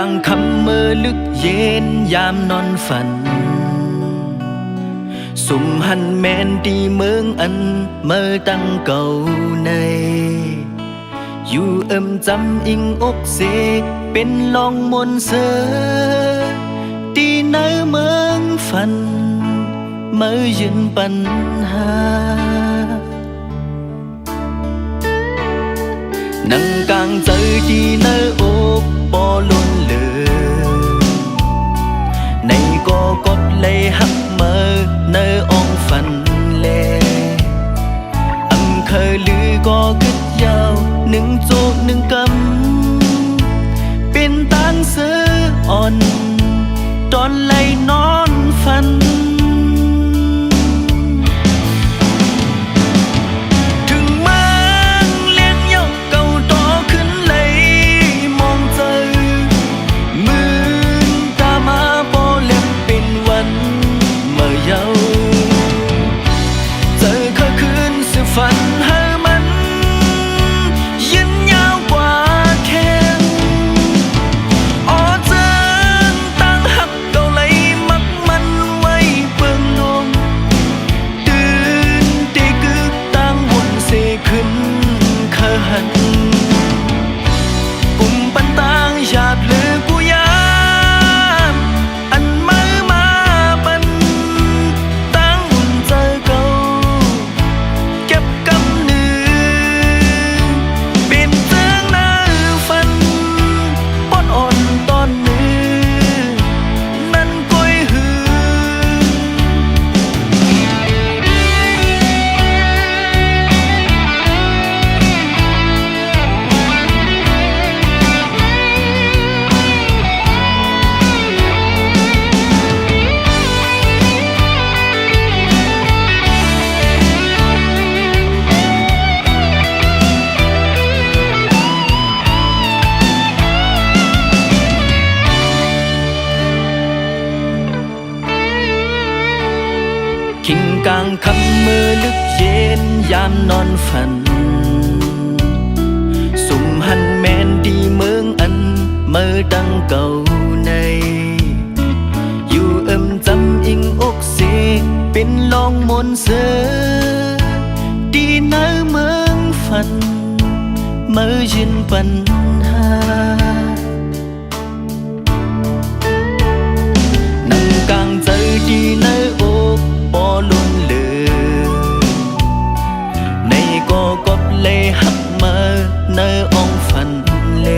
างคำเมื่อลึกเย็นยามนอนฝันสุ่มหันแมนตีเมืองอันเมื่อตั้งเก่าในอยู่จำอิงอกเสเป็นลองมนเสอตีเนื้อเมืองฝันเมื่อยืนปัญหานั่งกลางใจที่เนื้ออกปอล้นเหลือในก็กดเลยหักเมื่อเนื้ออ่องฝันแลเคยลือก็กึดยาวหนึ่งโจหนึ่งกำเป็นตังเสืออ่อนตอนไล่นอนฝันถึงมันเลี้ยงยกเก่าต่อขึ้นเลยมองเจอมือตามาพอเล็บเป็นวันเมื่อเยาเจอเคยคืนสืบฝันคิงกลางคำเมื่อลึกเย็นยามนอนฝันสุ่มหันแมนดีเมืองอันเมื่อตั้งเก่าในอยู่จำอิงอกเสเป็นลองมนเสือดีเนื้อเมืองฝันเมื่อยืนปัญหานั่งกลางใจดีเนื้ออกปอล้นเหลือในก็กบเลยหักมาเนื้ออ่องฝันเล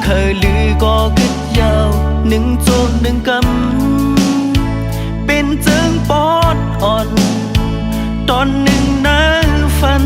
เคยลือก็กึดยาวหนึ่งโจหนึ่งกำเป็นเจิงปอดอ่อนตอนหนึ่งเนื้อฝัน